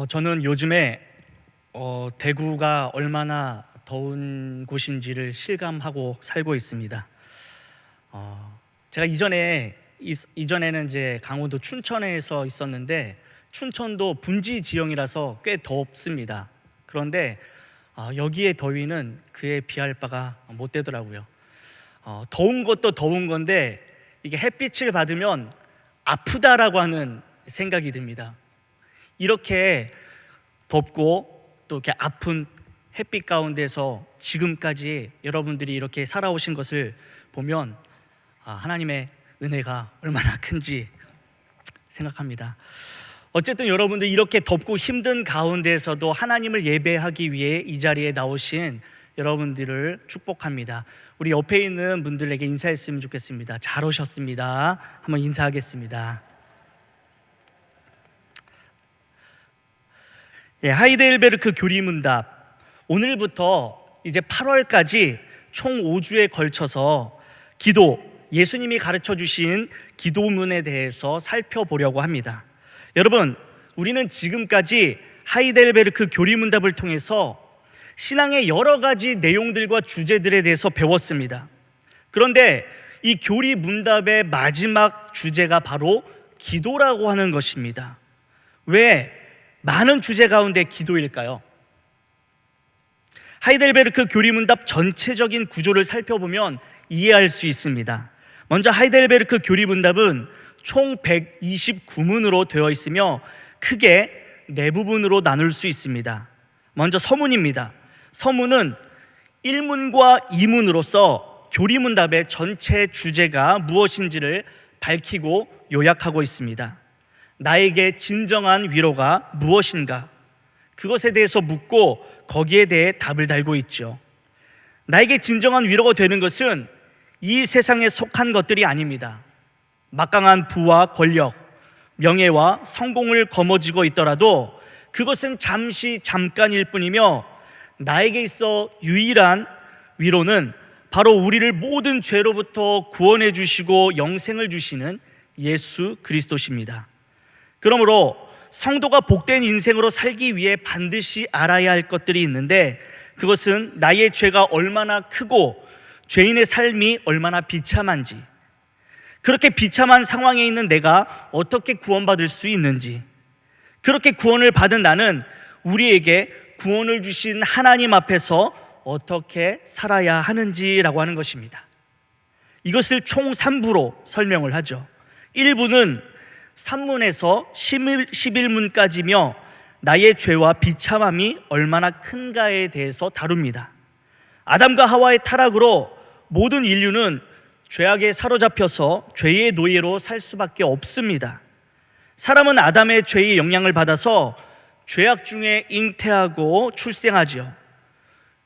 저는 요즘에 대구가 얼마나 더운 곳인지를 실감하고 살고 있습니다. 제가 이전에는 이제 강원도 춘천에서 있었는데 춘천도 분지 지형이라서 꽤 덥습니다. 그런데 여기의 더위는 그에 비할 바가 못 되더라고요. 더운 것도 더운 건데 이게 햇빛을 받으면 아프다라고 하는 생각이 듭니다. 이렇게 덥고 또 이렇게 아픈 햇빛 가운데서 지금까지 여러분들이 이렇게 살아오신 것을 보면 하나님의 은혜가 얼마나 큰지 생각합니다. 어쨌든 여러분들 이렇게 덥고 힘든 가운데서도 하나님을 예배하기 위해 이 자리에 나오신 여러분들을 축복합니다. 우리 옆에 있는 분들에게 인사했으면 좋겠습니다. 잘 오셨습니다. 한번 인사하겠습니다. 하이델베르크 교리문답, 오늘부터 이제 8월까지 총 5주에 걸쳐서 예수님이 가르쳐 주신 기도문에 대해서 살펴보려고 합니다. 여러분, 우리는 지금까지 하이델베르크 교리문답을 통해서 신앙의 여러 가지 내용들과 주제들에 대해서 배웠습니다. 그런데 이 교리문답의 마지막 주제가 바로 기도라고 하는 것입니다. 왜 많은 주제 가운데 기도일까요? 하이델베르크 교리문답 전체적인 구조를 살펴보면 이해할 수 있습니다. 먼저 하이델베르크 교리문답은 총 129문으로 되어 있으며 크게 네 부분으로 나눌 수 있습니다. 먼저 서문입니다. 서문은 1문과 2문으로서 교리문답의 전체 주제가 무엇인지를 밝히고 요약하고 있습니다. 나에게 진정한 위로가 무엇인가? 그것에 대해서 묻고 거기에 대해 답을 달고 있죠. 나에게 진정한 위로가 되는 것은 이 세상에 속한 것들이 아닙니다. 막강한 부와 권력, 명예와 성공을 거머쥐고 있더라도 그것은 잠깐일 뿐이며 나에게 있어 유일한 위로는 바로 우리를 모든 죄로부터 구원해 주시고 영생을 주시는 예수 그리스도십니다. 그러므로 성도가 복된 인생으로 살기 위해 반드시 알아야 할 것들이 있는데 그것은 나의 죄가 얼마나 크고 죄인의 삶이 얼마나 비참한지, 그렇게 비참한 상황에 있는 내가 어떻게 구원받을 수 있는지, 그렇게 구원을 받은 나는 우리에게 구원을 주신 하나님 앞에서 어떻게 살아야 하는지라고 하는 것입니다. 이것을 총 3부로 설명을 하죠. 1부는 3문에서 11문까지며 나의 죄와 비참함이 얼마나 큰가에 대해서 다룹니다. 아담과 하와의 타락으로 모든 인류는 죄악에 사로잡혀서 죄의 노예로 살 수밖에 없습니다. 사람은 아담의 죄의 영향을 받아서 죄악 중에 잉태하고 출생하지요.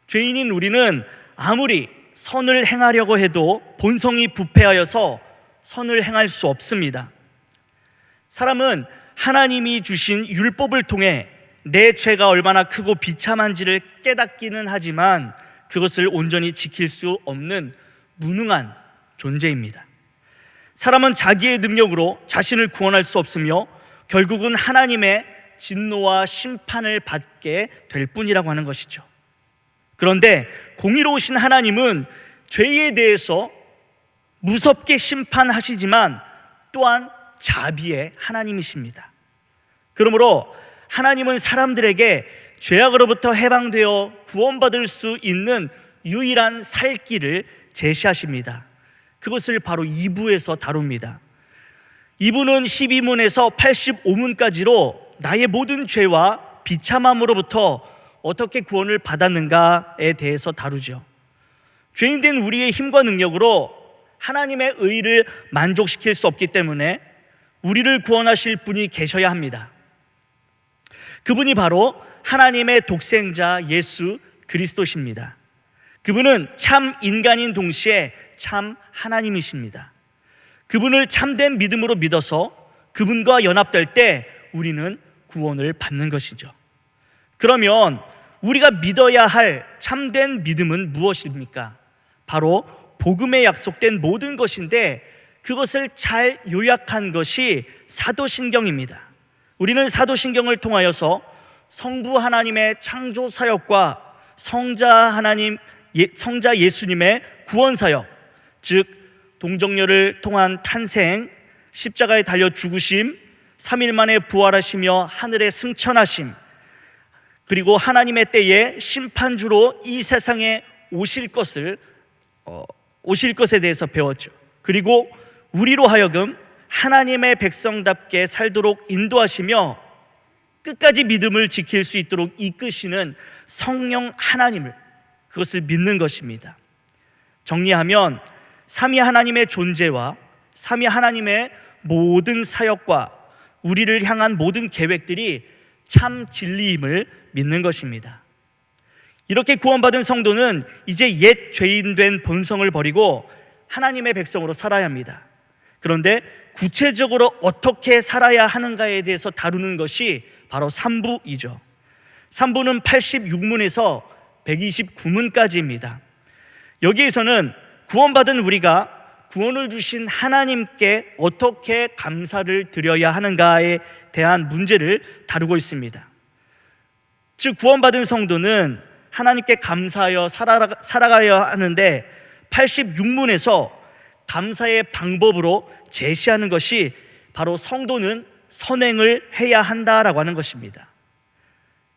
죄인인 우리는 아무리 선을 행하려고 해도 본성이 부패하여서 선을 행할 수 없습니다. 사람은 하나님이 주신 율법을 통해 내 죄가 얼마나 크고 비참한지를 깨닫기는 하지만 그것을 온전히 지킬 수 없는 무능한 존재입니다. 사람은 자기의 능력으로 자신을 구원할 수 없으며 결국은 하나님의 진노와 심판을 받게 될 뿐이라고 하는 것이죠. 그런데 공의로우신 하나님은 죄에 대해서 무섭게 심판하시지만 또한 자비의 하나님이십니다. 그러므로 하나님은 사람들에게 죄악으로부터 해방되어 구원받을 수 있는 유일한 살 길을 제시하십니다. 그것을 바로 2부에서 다룹니다. 2부는 12문에서 85문까지로 나의 모든 죄와 비참함으로부터 어떻게 구원을 받았는가에 대해서 다루죠. 죄인된 우리의 힘과 능력으로 하나님의 의를 만족시킬 수 없기 때문에 우리를 구원하실 분이 계셔야 합니다. 그분이 바로 하나님의 독생자 예수 그리스도십니다. 그분은 참 인간인 동시에 참 하나님이십니다. 그분을 참된 믿음으로 믿어서 그분과 연합될 때 우리는 구원을 받는 것이죠. 그러면 우리가 믿어야 할 참된 믿음은 무엇입니까? 바로 복음에 약속된 모든 것인데 그것을 잘 요약한 것이 사도신경입니다. 우리는 사도신경을 통하여서 성부 하나님의 창조 사역과 성자 예수님의 구원 사역, 즉 동정녀를 통한 탄생, 십자가에 달려 죽으심, 3일 만에 부활하시며 하늘에 승천하심, 그리고 하나님의 때에 심판주로 이 세상에 오실 것에 대해서 배웠죠. 그리고 우리로 하여금 하나님의 백성답게 살도록 인도하시며 끝까지 믿음을 지킬 수 있도록 이끄시는 성령 하나님을, 그것을 믿는 것입니다. 정리하면 삼위 하나님의 존재와 삼위 하나님의 모든 사역과 우리를 향한 모든 계획들이 참 진리임을 믿는 것입니다. 이렇게 구원받은 성도는 이제 옛 죄인된 본성을 버리고 하나님의 백성으로 살아야 합니다. 그런데 구체적으로 어떻게 살아야 하는가에 대해서 다루는 것이 바로 3부이죠. 3부는 86문에서 129문까지입니다. 여기에서는 구원받은 우리가 구원을 주신 하나님께 어떻게 감사를 드려야 하는가에 대한 문제를 다루고 있습니다. 즉 구원받은 성도는 하나님께 감사하여 살아가야 하는데 86문에서 감사의 방법으로 제시하는 것이 바로 성도는 선행을 해야 한다라고 하는 것입니다.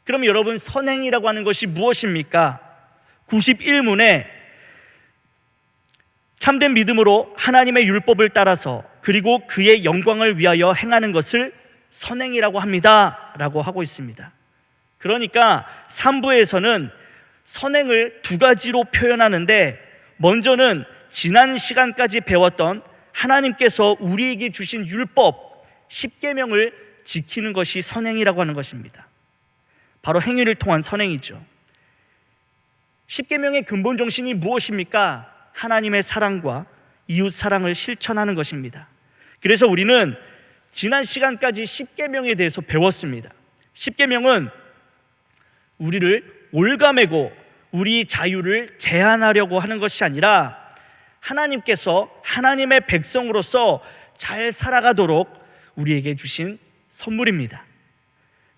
그럼 여러분, 선행이라고 하는 것이 무엇입니까? 91문에 참된 믿음으로 하나님의 율법을 따라서 그리고 그의 영광을 위하여 행하는 것을 선행이라고 합니다 라고 하고 있습니다. 그러니까 3부에서는 선행을 두 가지로 표현하는데, 먼저는 지난 시간까지 배웠던 하나님께서 우리에게 주신 율법 10계명을 지키는 것이 선행이라고 하는 것입니다. 바로 행위를 통한 선행이죠. 10계명의 근본 정신이 무엇입니까? 하나님의 사랑과 이웃 사랑을 실천하는 것입니다. 그래서 우리는 지난 시간까지 10계명에 대해서 배웠습니다. 10계명은 우리를 올가매고 우리 자유를 제한하려고 하는 것이 아니라 하나님께서 하나님의 백성으로서 잘 살아가도록 우리에게 주신 선물입니다.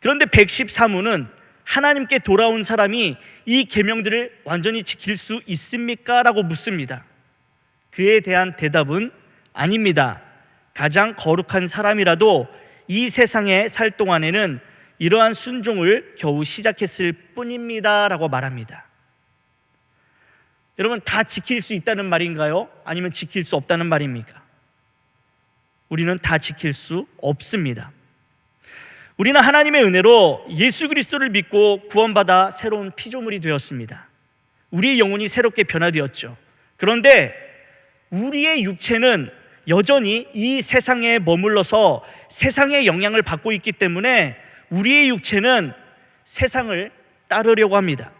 그런데 113문은 하나님께 돌아온 사람이 이 계명들을 완전히 지킬 수 있습니까? 라고 묻습니다. 그에 대한 대답은 아닙니다. 가장 거룩한 사람이라도 이 세상에 살 동안에는 이러한 순종을 겨우 시작했을 뿐입니다 라고 말합니다. 여러분, 다 지킬 수 있다는 말인가요? 아니면 지킬 수 없다는 말입니까? 우리는 다 지킬 수 없습니다. 우리는 하나님의 은혜로 예수 그리스도를 믿고 구원받아 새로운 피조물이 되었습니다. 우리의 영혼이 새롭게 변화되었죠. 그런데 우리의 육체는 여전히 이 세상에 머물러서 세상의 영향을 받고 있기 때문에 우리의 육체는 세상을 따르려고 합니다.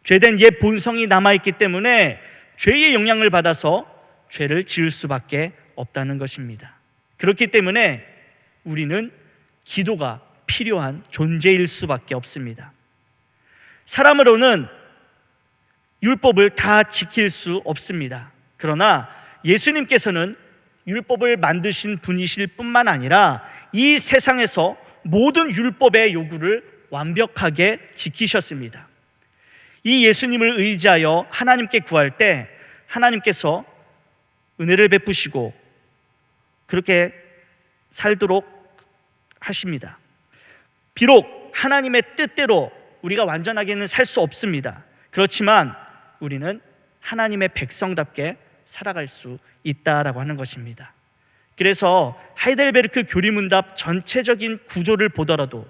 죄된 옛 본성이 남아있기 때문에 죄의 영향을 받아서 죄를 지을 수밖에 없다는 것입니다. 그렇기 때문에 우리는 기도가 필요한 존재일 수밖에 없습니다. 사람으로는 율법을 다 지킬 수 없습니다. 그러나 예수님께서는 율법을 만드신 분이실 뿐만 아니라 이 세상에서 모든 율법의 요구를 완벽하게 지키셨습니다. 이 예수님을 의지하여 하나님께 구할 때 하나님께서 은혜를 베푸시고 그렇게 살도록 하십니다. 비록 하나님의 뜻대로 우리가 완전하게는 살 수 없습니다. 그렇지만 우리는 하나님의 백성답게 살아갈 수 있다라고 하는 것입니다. 그래서 하이델베르크 교리문답 전체적인 구조를 보더라도,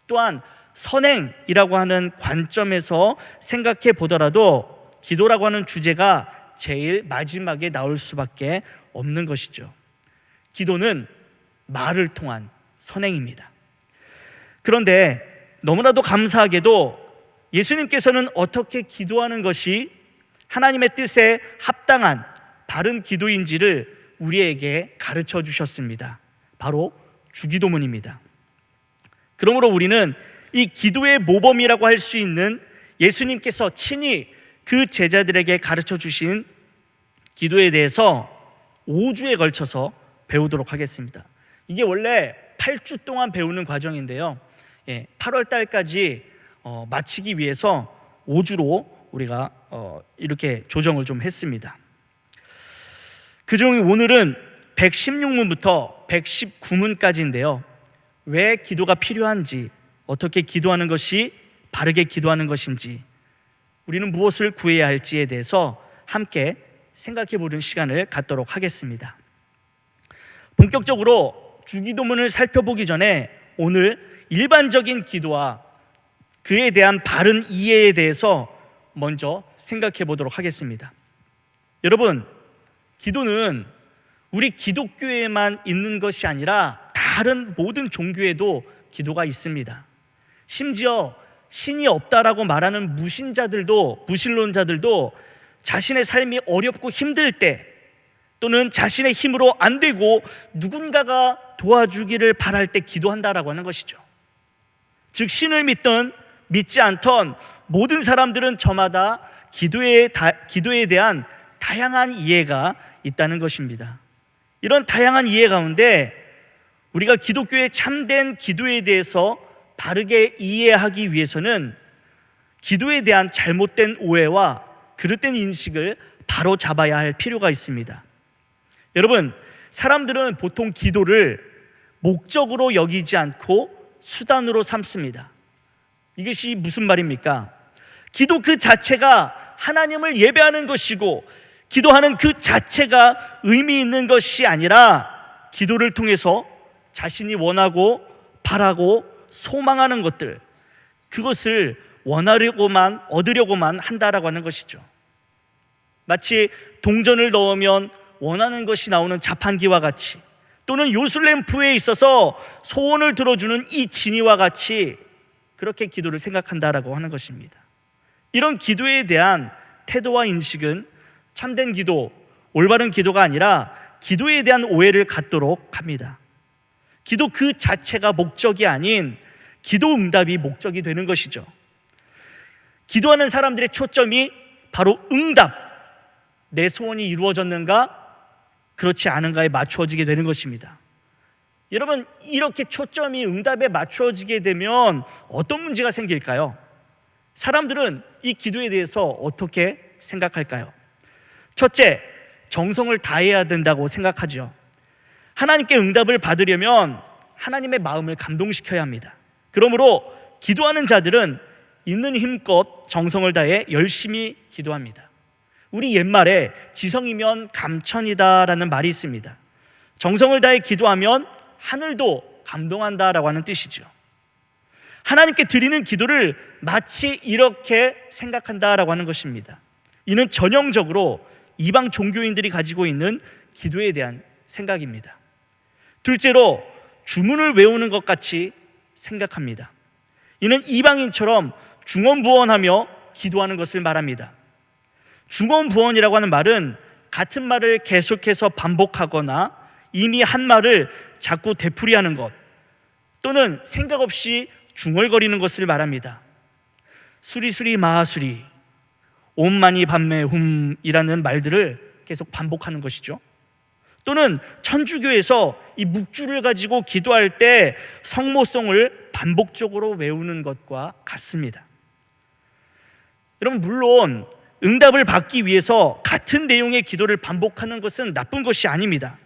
또한 선행이라고 하는 관점에서 생각해 보더라도 기도라고 하는 주제가 제일 마지막에 나올 수밖에 없는 것이죠. 기도는 말을 통한 선행입니다. 그런데 너무나도 감사하게도 예수님께서는 어떻게 기도하는 것이 하나님의 뜻에 합당한 바른 기도인지를 우리에게 가르쳐 주셨습니다. 바로 주기도문입니다. 그러므로 우리는 이 기도의 모범이라고 할 수 있는 예수님께서 친히 그 제자들에게 가르쳐 주신 기도에 대해서 5주에 걸쳐서 배우도록 하겠습니다. 이게 원래 8주 동안 배우는 과정인데요, 8월 달까지 마치기 위해서 5주로 우리가 이렇게 조정을 좀 했습니다. 그중 오늘은 116문부터 119문까지인데요. 왜 기도가 필요한지, 어떻게 기도하는 것이 바르게 기도하는 것인지, 우리는 무엇을 구해야 할지에 대해서 함께 생각해 보는 시간을 갖도록 하겠습니다. 본격적으로 주기도문을 살펴보기 전에 오늘 일반적인 기도와 그에 대한 바른 이해에 대해서 먼저 생각해 보도록 하겠습니다. 여러분, 기도는 우리 기독교에만 있는 것이 아니라 다른 모든 종교에도 기도가 있습니다. 심지어 신이 없다라고 말하는 무신론자들도 자신의 삶이 어렵고 힘들 때, 또는 자신의 힘으로 안 되고 누군가가 도와주기를 바랄 때 기도한다라고 하는 것이죠. 즉, 신을 믿든 믿지 않던 모든 사람들은 저마다 기도에 대한 다양한 이해가 있다는 것입니다. 이런 다양한 이해 가운데 우리가 기독교의 참된 기도에 대해서 바르게 이해하기 위해서는 기도에 대한 잘못된 오해와 그릇된 인식을 바로 잡아야 할 필요가 있습니다. 여러분, 사람들은 보통 기도를 목적으로 여기지 않고 수단으로 삼습니다. 이것이 무슨 말입니까? 기도 그 자체가 하나님을 예배하는 것이고, 기도하는 그 자체가 의미 있는 것이 아니라 기도를 통해서 자신이 원하고 바라고 소망하는 것들, 그것을 원하려고만 얻으려고만 한다라고 하는 것이죠. 마치 동전을 넣으면 원하는 것이 나오는 자판기와 같이, 또는 요술램프에 있어서 소원을 들어주는 이 지니와 같이 그렇게 기도를 생각한다라고 하는 것입니다. 이런 기도에 대한 태도와 인식은 참된 기도, 올바른 기도가 아니라 기도에 대한 오해를 갖도록 합니다. 기도 그 자체가 목적이 아닌 기도 응답이 목적이 되는 것이죠. 기도하는 사람들의 초점이 바로 응답, 내 소원이 이루어졌는가 그렇지 않은가에 맞추어지게 되는 것입니다. 여러분, 이렇게 초점이 응답에 맞추어지게 되면 어떤 문제가 생길까요? 사람들은 이 기도에 대해서 어떻게 생각할까요? 첫째, 정성을 다해야 된다고 생각하죠. 하나님께 응답을 받으려면 하나님의 마음을 감동시켜야 합니다. 그러므로 기도하는 자들은 있는 힘껏 정성을 다해 열심히 기도합니다. 우리 옛말에 지성이면 감천이다라는 말이 있습니다. 정성을 다해 기도하면 하늘도 감동한다라고 하는 뜻이죠. 하나님께 드리는 기도를 마치 이렇게 생각한다라고 하는 것입니다. 이는 전형적으로 이방 종교인들이 가지고 있는 기도에 대한 생각입니다. 둘째로, 주문을 외우는 것 같이 생각합니다. 이는 이방인처럼 중언부언하며 기도하는 것을 말합니다. 중언부언이라고 하는 말은 같은 말을 계속해서 반복하거나 이미 한 말을 자꾸 되풀이하는 것, 또는 생각 없이 중얼거리는 것을 말합니다. 수리수리 마수리, 옴마니 밤매 훔이라는 말들을 계속 반복하는 것이죠. 또는 천주교에서 이 묵주를 가지고 기도할 때 성모송을 반복적으로 외우는 것과 같습니다. 여러분, 물론 응답을 받기 위해서 같은 내용의 기도를 반복하는 것은 나쁜 것이 아닙니다.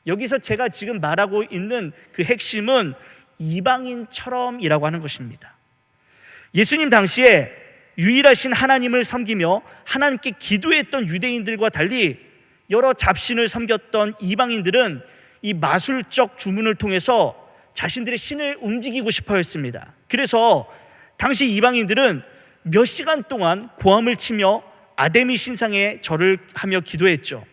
여기서 제가 지금 말하고 있는 그 핵심은 이방인처럼이라고 하는 것입니다. 예수님 당시에 유일하신 하나님을 섬기며 하나님께 기도했던 유대인들과 달리 여러 잡신을 섬겼던 이방인들은 이 마술적 주문을 통해서 자신들의 신을 움직이고 싶어 했습니다. 그래서 당시 이방인들은 몇 시간 동안 고함을 치며 아데미 신상에 절을 하며 기도했죠.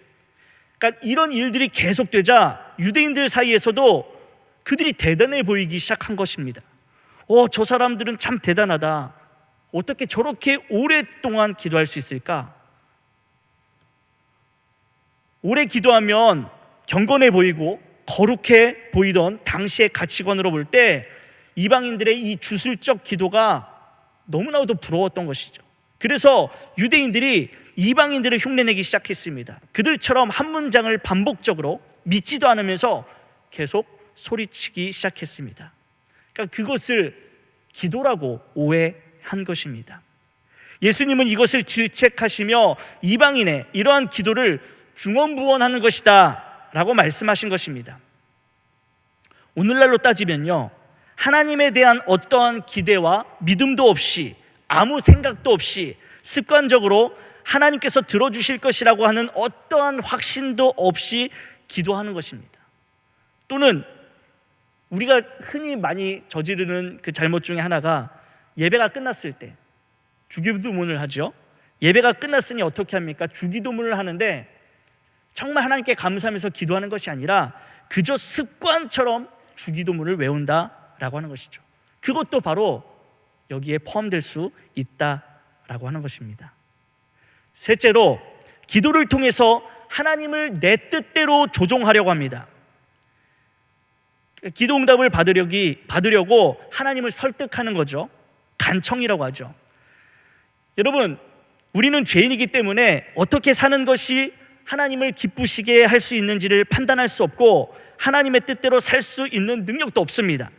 그러니까 이런 일들이 계속되자 유대인들 사이에서도 그들이 대단해 보이기 시작한 것입니다. 저 사람들은 참 대단하다. 어떻게 저렇게 오랫동안 기도할 수 있을까? 오래 기도하면 경건해 보이고 거룩해 보이던 당시의 가치관으로 볼 때 이방인들의 이 주술적 기도가 너무나도 부러웠던 것이죠. 그래서 유대인들이 이방인들을 흉내내기 시작했습니다. 그들처럼 한 문장을 반복적으로 믿지도 않으면서 계속 소리치기 시작했습니다. 그러니까 그것을 기도라고 오해한 것입니다. 예수님은 이것을 질책하시며 이방인의 이러한 기도를 중언부언하는 것이다 라고 말씀하신 것입니다. 오늘날로 따지면요, 하나님에 대한 어떠한 기대와 믿음도 없이, 아무 생각도 없이 습관적으로 하나님께서 들어주실 것이라고 하는 어떠한 확신도 없이 기도하는 것입니다. 또는 우리가 흔히 많이 저지르는 그 잘못 중에 하나가, 예배가 끝났을 때 주기도문을 하죠. 예배가 끝났으니 어떻게 합니까? 주기도문을 하는데 정말 하나님께 감사하면서 기도하는 것이 아니라 그저 습관처럼 주기도문을 외운다라고 하는 것이죠. 그것도 바로 여기에 포함될 수 있다라고 하는 것입니다. 셋째로, 기도를 통해서 하나님을 내 뜻대로 조종하려고 합니다. 기도 응답을 받으려고 하나님을 설득하는 거죠. 간청이라고 하죠. 여러분, 우리는 죄인이기 때문에 어떻게 사는 것이 하나님을 기쁘시게 할 수 있는지를 판단할 수 없고 하나님의 뜻대로 살 수 있는 능력도 없습니다.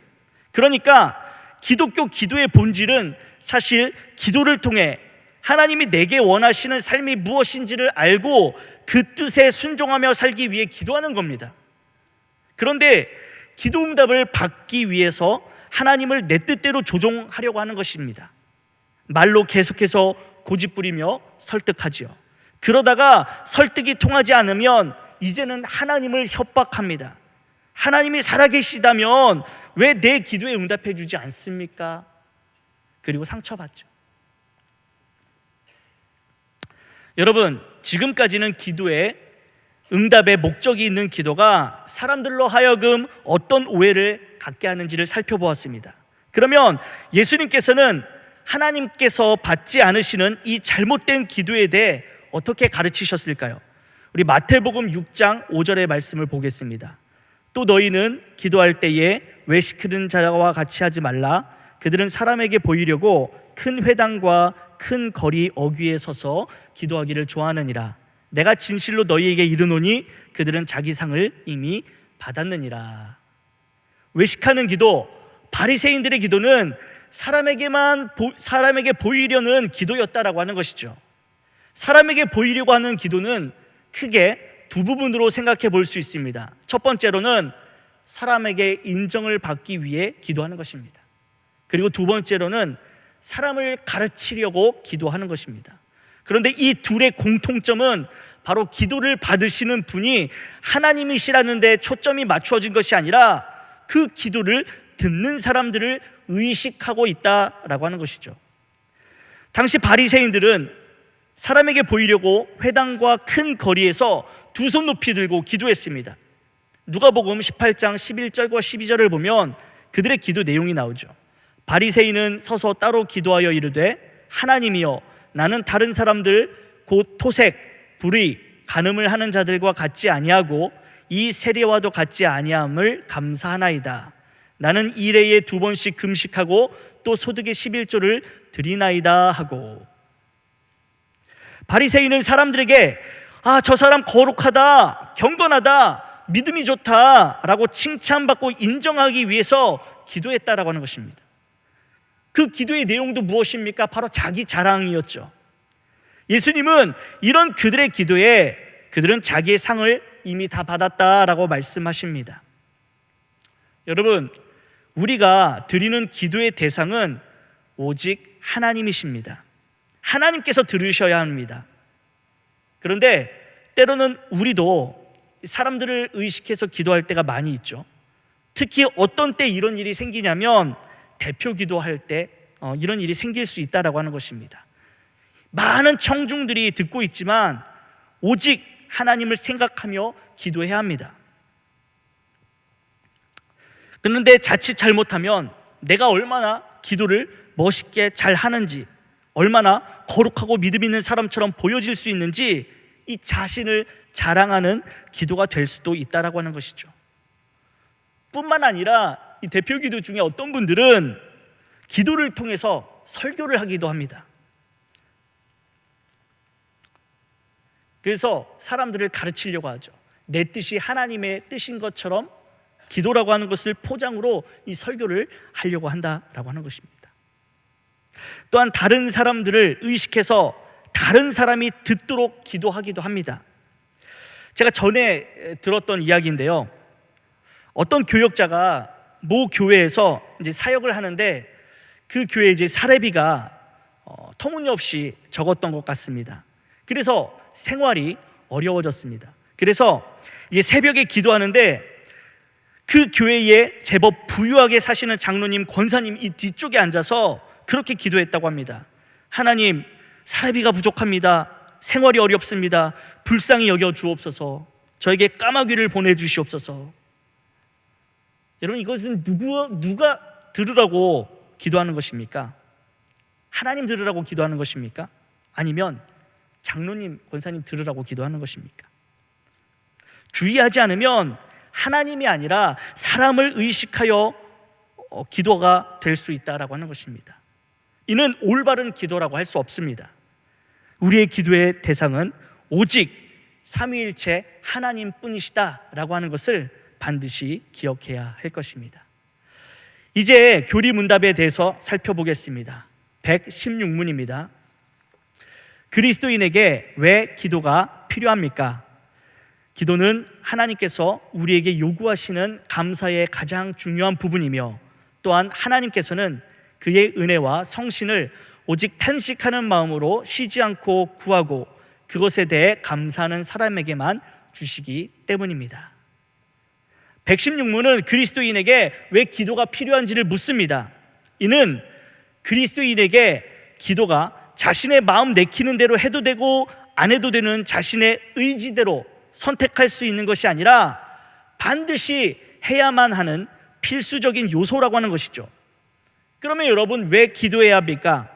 그러니까 기독교 기도의 본질은 사실 기도를 통해 하나님이 내게 원하시는 삶이 무엇인지를 알고 그 뜻에 순종하며 살기 위해 기도하는 겁니다. 그런데 기도 응답을 받기 위해서 하나님을 내 뜻대로 조종하려고 하는 것입니다. 말로 계속해서 고집부리며 설득하지요. 그러다가 설득이 통하지 않으면 이제는 하나님을 협박합니다. 하나님이 살아계시다면 왜 내 기도에 응답해 주지 않습니까? 그리고 상처받죠. 여러분, 지금까지는 기도에 응답의 목적이 있는 기도가 사람들로 하여금 어떤 오해를 갖게 하는지를 살펴보았습니다. 그러면 예수님께서는 하나님께서 받지 않으시는 이 잘못된 기도에 대해 어떻게 가르치셨을까요? 우리 마태복음 6장 5절의 말씀을 보겠습니다. 또 너희는 기도할 때에 외식하는 자와 같이 하지 말라. 그들은 사람에게 보이려고 큰 회당과 큰 거리 어귀에 서서 기도하기를 좋아하느니라. 내가 진실로 너희에게 이르노니 그들은 자기 상을 이미 받았느니라. 외식하는 기도, 바리새인들의 기도는 사람에게 보이려는 기도였다라고 하는 것이죠. 사람에게 보이려고 하는 기도는 크게 두 부분으로 생각해 볼 수 있습니다. 첫 번째로는 사람에게 인정을 받기 위해 기도하는 것입니다. 그리고 두 번째로는 사람을 가르치려고 기도하는 것입니다. 그런데 이 둘의 공통점은 바로 기도를 받으시는 분이 하나님이시라는 데 초점이 맞추어진 것이 아니라 그 기도를 듣는 사람들을 의식하고 있다라고 하는 것이죠. 당시 바리새인들은 사람에게 보이려고 회당과 큰 거리에서 두 손 높이 들고 기도했습니다. 누가복음 18장 11절과 12절을 보면 그들의 기도 내용이 나오죠. 바리새인은 서서 따로 기도하여 이르되 하나님이여, 나는 다른 사람들 곧 토색, 불의, 간음을 하는 자들과 같지 아니하고 이 세례와도 같지 아니함을 감사하나이다. 나는 일해에 2번씩 금식하고 또 소득의 11조를 드리나이다 하고. 바리새인은 사람들에게 저 사람 거룩하다, 경건하다, 믿음이 좋다 라고 칭찬받고 인정하기 위해서 기도했다라고 하는 것입니다. 그 기도의 내용도 무엇입니까? 바로 자기 자랑이었죠. 예수님은 이런 그들의 기도에 그들은 자기의 상을 이미 다 받았다라고 말씀하십니다. 여러분, 우리가 드리는 기도의 대상은 오직 하나님이십니다. 하나님께서 들으셔야 합니다. 그런데 때로는 우리도 사람들을 의식해서 기도할 때가 많이 있죠. 특히 어떤 때 이런 일이 생기냐면 대표 기도할 때 이런 일이 생길 수 있다라고 하는 것입니다. 많은 청중들이 듣고 있지만 오직 하나님을 생각하며 기도해야 합니다. 그런데 자칫 잘못하면 내가 얼마나 기도를 멋있게 잘 하는지, 얼마나 거룩하고 믿음 있는 사람처럼 보여질 수 있는지 이 자신을 자랑하는 기도가 될 수도 있다라고 하는 것이죠. 뿐만 아니라 이 대표 기도 중에 어떤 분들은 기도를 통해서 설교를 하기도 합니다. 그래서 사람들을 가르치려고 하죠. 내 뜻이 하나님의 뜻인 것처럼 기도라고 하는 것을 포장으로 이 설교를 하려고 한다라고 하는 것입니다. 또한 다른 사람들을 의식해서 다른 사람이 듣도록 기도하기도 합니다. 제가 전에 들었던 이야기인데요. 어떤 교역자가 모 교회에서 이제 사역을 하는데 그 교회 이제 사례비가 터무니없이 적었던 것 같습니다. 그래서 생활이 어려워졌습니다. 그래서 이제 새벽에 기도하는데 그 교회에 제법 부유하게 사시는 장로님, 권사님 이 뒤쪽에 앉아서 그렇게 기도했다고 합니다. 하나님, 사례비가 부족합니다. 생활이 어렵습니다. 불쌍히 여겨 주옵소서. 저에게 까마귀를 보내주시옵소서. 여러분, 이것은 누가 들으라고 기도하는 것입니까? 하나님 들으라고 기도하는 것입니까? 아니면 장로님, 권사님 들으라고 기도하는 것입니까? 주의하지 않으면 하나님이 아니라 사람을 의식하여 기도가 될 수 있다라고 하는 것입니다. 이는 올바른 기도라고 할 수 없습니다. 우리의 기도의 대상은 오직 삼위일체 하나님뿐이시다라고 하는 것을 반드시 기억해야 할 것입니다. 이제 교리문답에 대해서 살펴보겠습니다. 116문입니다. 그리스도인에게 왜 기도가 필요합니까? 기도는 하나님께서 우리에게 요구하시는 감사의 가장 중요한 부분이며, 또한 하나님께서는 그의 은혜와 성신을 오직 탄식하는 마음으로 쉬지 않고 구하고 그것에 대해 감사하는 사람에게만 주시기 때문입니다. 116문은 그리스도인에게 왜 기도가 필요한지를 묻습니다. 이는 그리스도인에게 기도가 자신의 마음 내키는 대로 해도 되고 안 해도 되는 자신의 의지대로 선택할 수 있는 것이 아니라 반드시 해야만 하는 필수적인 요소라고 하는 것이죠. 그러면 여러분, 왜 기도해야 합니까?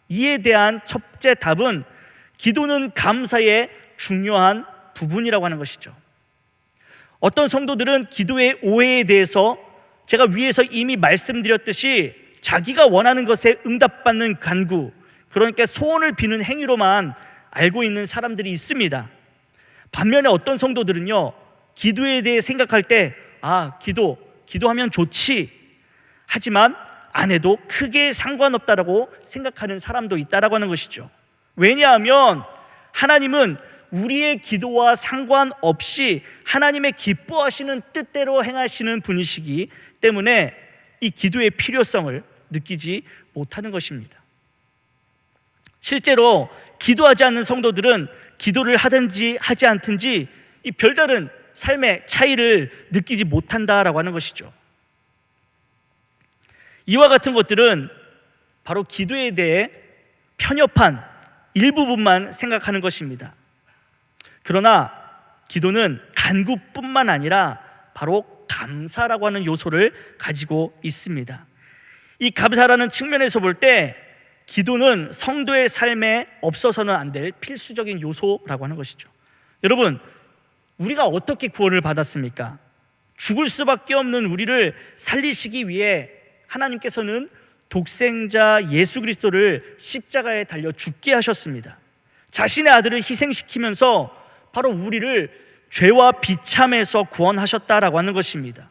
이에 대한 첫째 답은 기도는 감사의 중요한 부분이라고 하는 것이죠. 어떤 성도들은 기도의 오해에 대해서 제가 위에서 이미 말씀드렸듯이 자기가 원하는 것에 응답받는 간구, 그러니까 소원을 비는 행위로만 알고 있는 사람들이 있습니다. 반면에 어떤 성도들은요, 기도에 대해 생각할 때 기도하면 좋지, 하지만 안 해도 크게 상관없다라고 생각하는 사람도 있다라고 하는 것이죠. 왜냐하면 하나님은 우리의 기도와 상관없이 하나님의 기뻐하시는 뜻대로 행하시는 분이시기 때문에 이 기도의 필요성을 느끼지 못하는 것입니다. 실제로 기도하지 않는 성도들은 기도를 하든지 하지 않든지 이 별다른 삶의 차이를 느끼지 못한다라고 하는 것이죠. 이와 같은 것들은 바로 기도에 대해 편협한 일부분만 생각하는 것입니다. 그러나 기도는 간구뿐만 아니라 바로 감사라고 하는 요소를 가지고 있습니다. 이 감사라는 측면에서 볼 때 기도는 성도의 삶에 없어서는 안 될 필수적인 요소라고 하는 것이죠. 여러분, 우리가 어떻게 구원을 받았습니까? 죽을 수밖에 없는 우리를 살리시기 위해 하나님께서는 독생자 예수 그리스도를 십자가에 달려 죽게 하셨습니다. 자신의 아들을 희생시키면서 바로 우리를 죄와 비참에서 구원하셨다라고 하는 것입니다.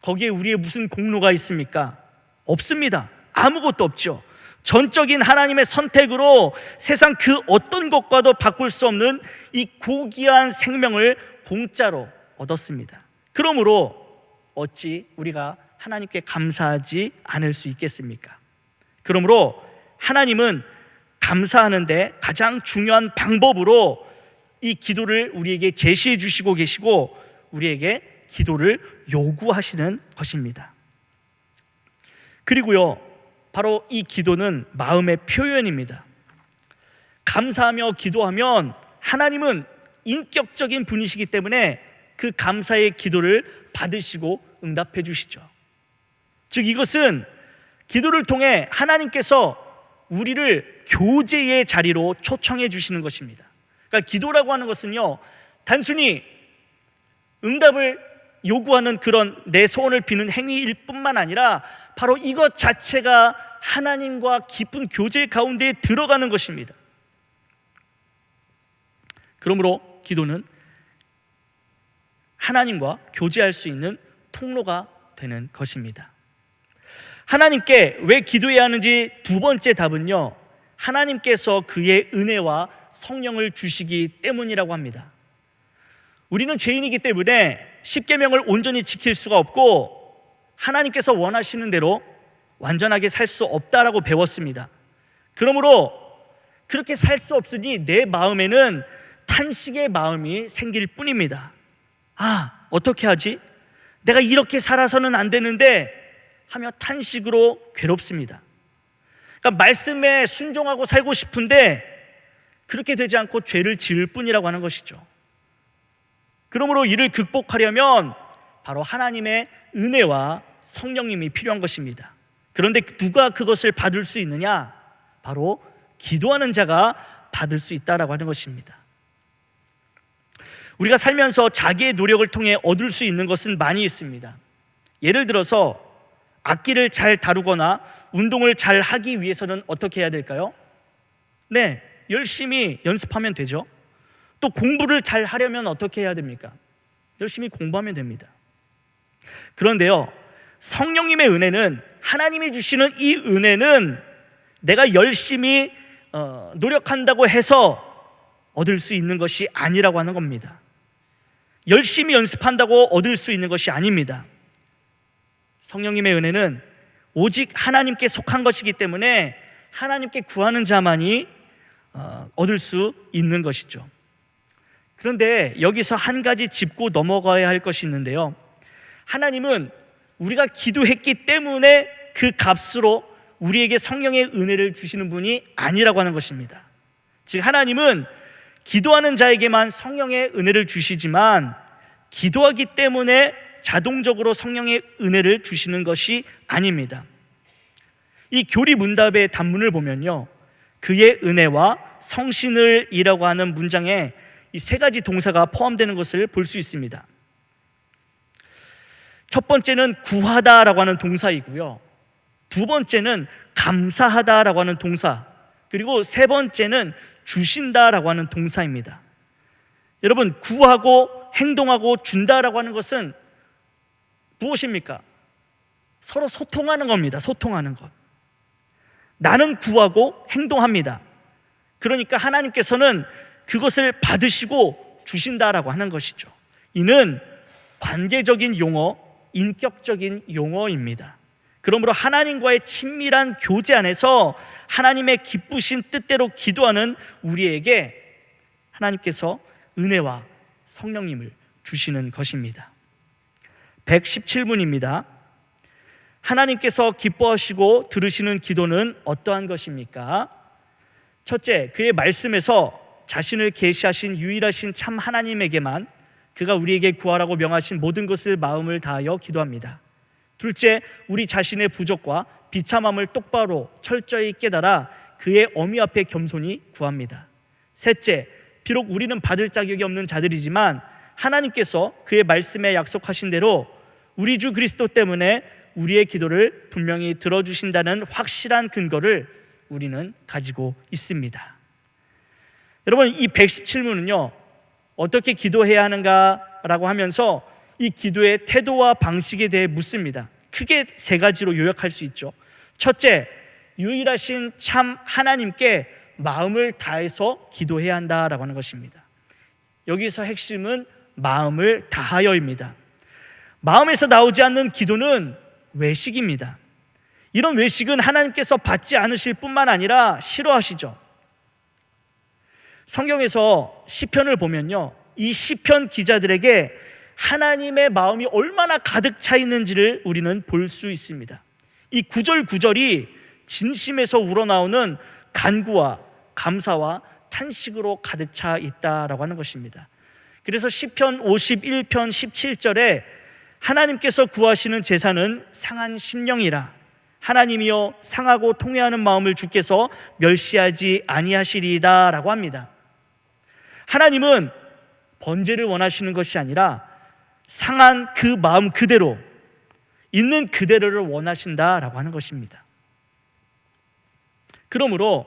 거기에 우리의 무슨 공로가 있습니까? 없습니다. 아무것도 없죠. 전적인 하나님의 선택으로 세상 그 어떤 것과도 바꿀 수 없는 이 고귀한 생명을 공짜로 얻었습니다. 그러므로 어찌 우리가 하나님께 감사하지 않을 수 있겠습니까? 그러므로 하나님은 감사하는데 가장 중요한 방법으로 이 기도를 우리에게 제시해 주시고 계시고 우리에게 기도를 요구하시는 것입니다. 그리고요, 바로 이 기도는 마음의 표현입니다. 감사하며 기도하면 하나님은 인격적인 분이시기 때문에 그 감사의 기도를 받으시고 응답해 주시죠. 즉 이것은 기도를 통해 하나님께서 우리를 교제의 자리로 초청해 주시는 것입니다. 그러니까 기도라고 하는 것은요, 단순히 응답을 요구하는 그런 내 소원을 비는 행위일 뿐만 아니라 바로 이것 자체가 하나님과 깊은 교제 가운데에 들어가는 것입니다. 그러므로 기도는 하나님과 교제할 수 있는 통로가 되는 것입니다. 하나님께 왜 기도해야 하는지 두 번째 답은요, 하나님께서 그의 은혜와 성령을 주시기 때문이라고 합니다. 우리는 죄인이기 때문에 십계명을 온전히 지킬 수가 없고 하나님께서 원하시는 대로 완전하게 살 수 없다라고 배웠습니다. 그러므로 그렇게 살 수 없으니 내 마음에는 탄식의 마음이 생길 뿐입니다. 아, 어떻게 하지? 내가 이렇게 살아서는 안 되는데 하며 탄식으로 괴롭습니다. 그러니까 말씀에 순종하고 살고 싶은데 그렇게 되지 않고 죄를 지을 뿐이라고 하는 것이죠. 그러므로 이를 극복하려면 바로 하나님의 은혜와 성령님이 필요한 것입니다. 그런데 누가 그것을 받을 수 있느냐? 바로 기도하는 자가 받을 수 있다라고 하는 것입니다. 우리가 살면서 자기의 노력을 통해 얻을 수 있는 것은 많이 있습니다. 예를 들어서 악기를 잘 다루거나 운동을 잘 하기 위해서는 어떻게 해야 될까요? 네, 열심히 연습하면 되죠. 또 공부를 잘 하려면 어떻게 해야 됩니까? 열심히 공부하면 됩니다. 그런데요, 성령님의 은혜는, 하나님이 주시는 이 은혜는 내가 열심히 노력한다고 해서 얻을 수 있는 것이 아니라고 하는 겁니다. 열심히 연습한다고 얻을 수 있는 것이 아닙니다. 성령님의 은혜는 오직 하나님께 속한 것이기 때문에 하나님께 구하는 자만이 얻을 수 있는 것이죠. 그런데 여기서 한 가지 짚고 넘어가야 할 것이 있는데요, 하나님은 우리가 기도했기 때문에 그 값으로 우리에게 성령의 은혜를 주시는 분이 아니라고 하는 것입니다. 즉, 하나님은 기도하는 자에게만 성령의 은혜를 주시지만 기도하기 때문에 자동적으로 성령의 은혜를 주시는 것이 아닙니다. 이 교리문답의 단문을 보면요, 그의 은혜와 성신을 이라고 하는 문장에 이 세 가지 동사가 포함되는 것을 볼 수 있습니다. 첫 번째는 구하다라고 하는 동사이고요, 두 번째는 감사하다라고 하는 동사, 그리고 세 번째는 주신다라고 하는 동사입니다. 여러분, 구하고 행동하고 준다라고 하는 것은 무엇입니까? 서로 소통하는 겁니다. 소통하는 것. 나는 구하고 행동합니다. 그러니까 하나님께서는 그것을 받으시고 주신다라고 하는 것이죠. 이는 관계적인 용어, 인격적인 용어입니다. 그러므로 하나님과의 친밀한 교제 안에서 하나님의 기쁘신 뜻대로 기도하는 우리에게 하나님께서 은혜와 성령님을 주시는 것입니다. 117문입니다. 하나님께서 기뻐하시고 들으시는 기도는 어떠한 것입니까? 첫째, 그의 말씀에서 자신을 계시하신 유일하신 참 하나님에게만 그가 우리에게 구하라고 명하신 모든 것을 마음을 다하여 기도합니다. 둘째, 우리 자신의 부족과 비참함을 똑바로 철저히 깨달아 그의 어미 앞에 겸손히 구합니다. 셋째, 비록 우리는 받을 자격이 없는 자들이지만 하나님께서 그의 말씀에 약속하신 대로 우리 주 그리스도 때문에 우리의 기도를 분명히 들어주신다는 확실한 근거를 우리는 가지고 있습니다. 여러분, 이 117문은요, 어떻게 기도해야 하는가라고 하면서 이 기도의 태도와 방식에 대해 묻습니다. 크게 세 가지로 요약할 수 있죠. 첫째, 유일하신 참 하나님께 마음을 다해서 기도해야 한다라고 하는 것입니다. 여기서 핵심은 마음을 다하여입니다. 마음에서 나오지 않는 기도는 외식입니다. 이런 외식은 하나님께서 받지 않으실 뿐만 아니라 싫어하시죠. 성경에서 시편을 보면요, 이 시편 기자들에게 하나님의 마음이 얼마나 가득 차 있는지를 우리는 볼 수 있습니다. 이 구절 구절이 진심에서 우러나오는 간구와 감사와 탄식으로 가득 차 있다라고 하는 것입니다. 그래서 시편 51편 17절에 하나님께서 구하시는 제사는 상한 심령이라, 하나님이여 상하고 통회하는 마음을 주께서 멸시하지 아니하시리이다 라고 합니다. 하나님은 번제를 원하시는 것이 아니라 상한 그 마음 그대로, 있는 그대로를 원하신다라고 하는 것입니다. 그러므로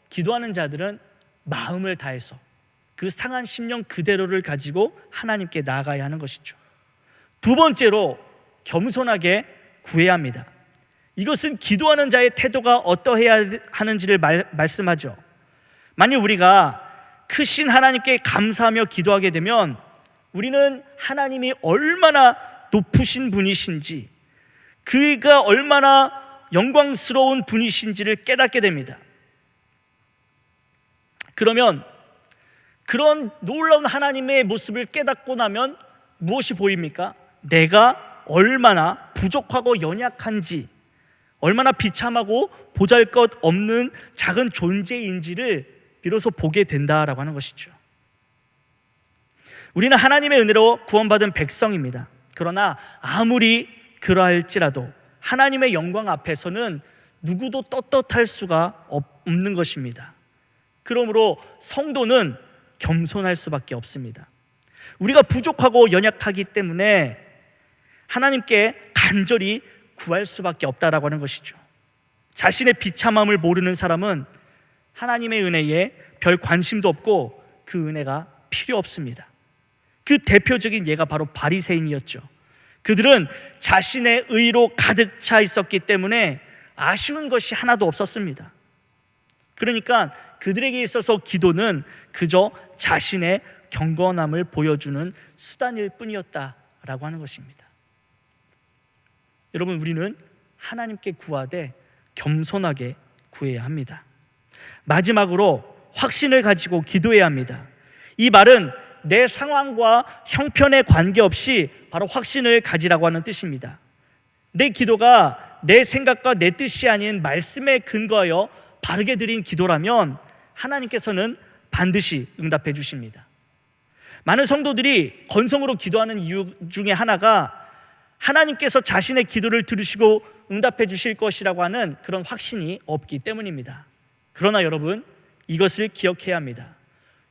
기도하는 자들은 마음을 다해서 그 상한 심령 그대로를 가지고 하나님께 나아가야 하는 것이죠. 두 번째로 겸손하게 구해야 합니다. 이것은 기도하는 자의 태도가 어떠해야 하는지를 말씀하죠. 만약 우리가 크신 하나님께 감사하며 기도하게 되면 우리는 하나님이 얼마나 높으신 분이신지, 그가 얼마나 영광스러운 분이신지를 깨닫게 됩니다. 그러면 그런 놀라운 하나님의 모습을 깨닫고 나면 무엇이 보입니까? 내가 얼마나 부족하고 연약한지, 얼마나 비참하고 보잘것없는 작은 존재인지를 비로소 보게 된다라고 하는 것이죠. 우리는 하나님의 은혜로 구원받은 백성입니다. 그러나 아무리 그러할지라도 하나님의 영광 앞에서는 누구도 떳떳할 수가 없는 것입니다. 그러므로 성도는 겸손할 수밖에 없습니다. 우리가 부족하고 연약하기 때문에 하나님께 간절히 구할 수밖에 없다라고 하는 것이죠. 자신의 비참함을 모르는 사람은 하나님의 은혜에 별 관심도 없고 그 은혜가 필요 없습니다. 그 대표적인 예가 바로 바리새인이었죠. 그들은 자신의 의로 가득 차 있었기 때문에 아쉬운 것이 하나도 없었습니다. 그러니까 그들에게 있어서 기도는 그저 자신의 경건함을 보여주는 수단일 뿐이었다라고 하는 것입니다. 여러분, 우리는 하나님께 구하되 겸손하게 구해야 합니다. 마지막으로 확신을 가지고 기도해야 합니다. 이 말은 내 상황과 형편에 관계없이 바로 확신을 가지라고 하는 뜻입니다. 내 기도가 내 생각과 내 뜻이 아닌 말씀에 근거하여 바르게 드린 기도라면 하나님께서는 반드시 응답해 주십니다. 많은 성도들이 건성으로 기도하는 이유 중에 하나가 하나님께서 자신의 기도를 들으시고 응답해 주실 것이라고 하는 그런 확신이 없기 때문입니다. 그러나 여러분, 이것을 기억해야 합니다.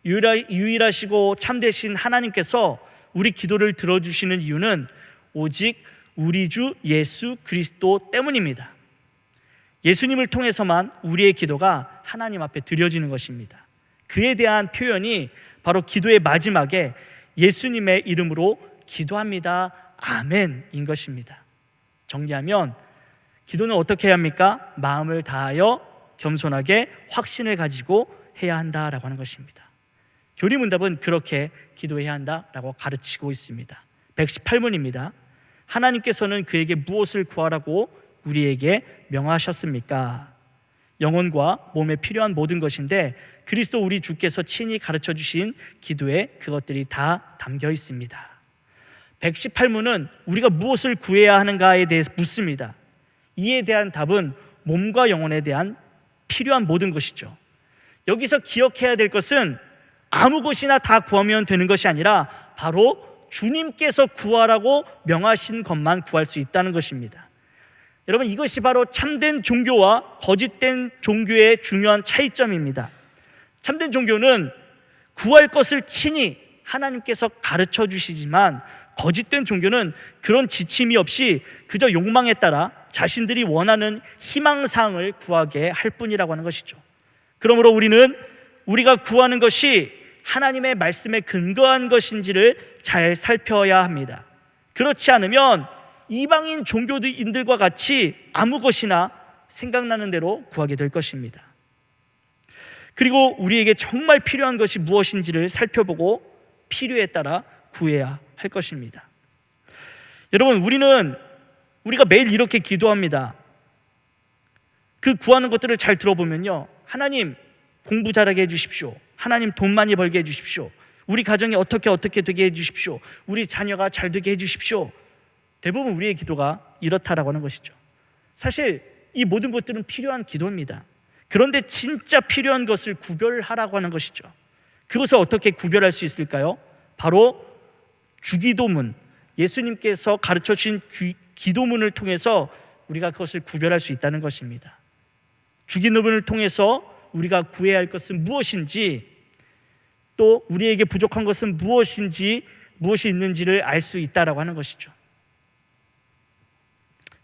유일하시고 참되신 하나님께서 우리 기도를 들어주시는 이유는 오직 우리 주 예수 그리스도 때문입니다. 예수님을 통해서만 우리의 기도가 하나님 앞에 드려지는 것입니다. 그에 대한 표현이 바로 기도의 마지막에 예수님의 이름으로 기도합니다, 아멘인 것입니다. 정리하면 기도는 어떻게 해야 합니까? 마음을 다하여 겸손하게 확신을 가지고 해야 한다라고 하는 것입니다. 교리문답은 그렇게 기도해야 한다라고 가르치고 있습니다. 118문입니다. 하나님께서는 그에게 무엇을 구하라고 우리에게 명하셨습니까? 영혼과 몸에 필요한 모든 것인데 그리스도 우리 주께서 친히 가르쳐 주신 기도에 그것들이 다 담겨 있습니다. 118문은 우리가 무엇을 구해야 하는가에 대해 묻습니다. 이에 대한 답은 몸과 영혼에 대한 필요한 모든 것이죠. 여기서 기억해야 될 것은 아무 것이나 다 구하면 되는 것이 아니라 바로 주님께서 구하라고 명하신 것만 구할 수 있다는 것입니다. 여러분, 이것이 바로 참된 종교와 거짓된 종교의 중요한 차이점입니다. 참된 종교는 구할 것을 친히 하나님께서 가르쳐 주시지만 거짓된 종교는 그런 지침이 없이 그저 욕망에 따라 자신들이 원하는 희망사항을 구하게 할 뿐이라고 하는 것이죠. 그러므로 우리는 우리가 구하는 것이 하나님의 말씀에 근거한 것인지를 잘 살펴야 합니다. 그렇지 않으면 이방인 종교인들과 같이 아무 것이나 생각나는 대로 구하게 될 것입니다. 그리고 우리에게 정말 필요한 것이 무엇인지를 살펴보고 필요에 따라 구해야 할 것입니다. 여러분, 우리가 매일 이렇게 기도합니다. 그 구하는 것들을 잘 들어보면요, 하나님 공부 잘하게 해주십시오. 하나님 돈 많이 벌게 해주십시오. 우리 가정이 어떻게 되게 해주십시오. 우리 자녀가 잘 되게 해주십시오. 대부분 우리의 기도가 이렇다라고 하는 것이죠. 사실 이 모든 것들은 필요한 기도입니다. 그런데 진짜 필요한 것을 구별하라고 하는 것이죠. 그것을 어떻게 구별할 수 있을까요? 바로 주기도문, 예수님께서 가르쳐 주신 기도문을 통해서 우리가 그것을 구별할 수 있다는 것입니다. 주기도문을 통해서 우리가 구해야 할 것은 무엇인지, 또 우리에게 부족한 것은 무엇이 있는지를 알 수 있다라고 하는 것이죠.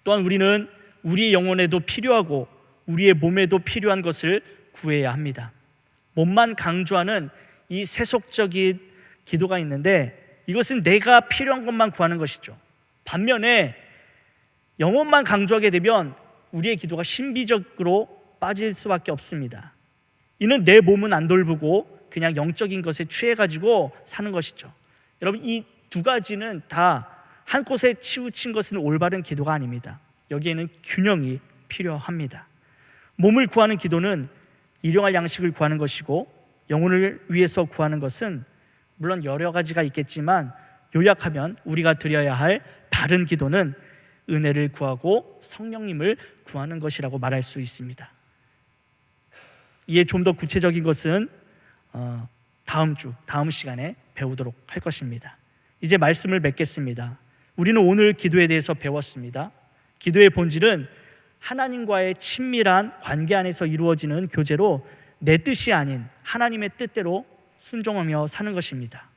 또한 우리는 우리의 영혼에도 필요하고 우리의 몸에도 필요한 것을 구해야 합니다. 몸만 강조하는 이 세속적인 기도가 있는데 이것은 내가 필요한 것만 구하는 것이죠. 반면에 영혼만 강조하게 되면 우리의 기도가 신비적으로 빠질 수밖에 없습니다. 이는 내 몸은 안 돌보고 그냥 영적인 것에 취해가지고 사는 것이죠. 여러분, 이 두 가지는 다 한 곳에 치우친 것은 올바른 기도가 아닙니다. 여기에는 균형이 필요합니다. 몸을 구하는 기도는 일용할 양식을 구하는 것이고, 영혼을 위해서 구하는 것은 물론 여러 가지가 있겠지만 요약하면 우리가 드려야 할 바른 기도는 은혜를 구하고 성령님을 구하는 것이라고 말할 수 있습니다. 이에 좀 더 구체적인 것은 다음 시간에 배우도록 할 것입니다. 이제 말씀을 맺겠습니다. 우리는 오늘 기도에 대해서 배웠습니다. 기도의 본질은 하나님과의 친밀한 관계 안에서 이루어지는 교제로 내 뜻이 아닌 하나님의 뜻대로 순종하며 사는 것입니다.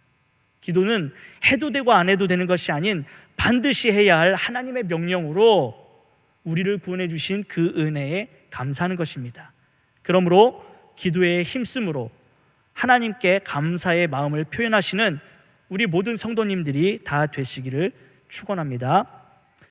기도는 해도 되고 안 해도 되는 것이 아닌 반드시 해야 할 하나님의 명령으로 우리를 구원해 주신 그 은혜에 감사하는 것입니다. 그러므로 기도에 힘쓰므로 하나님께 감사의 마음을 표현하시는 우리 모든 성도님들이 다 되시기를 축원합니다.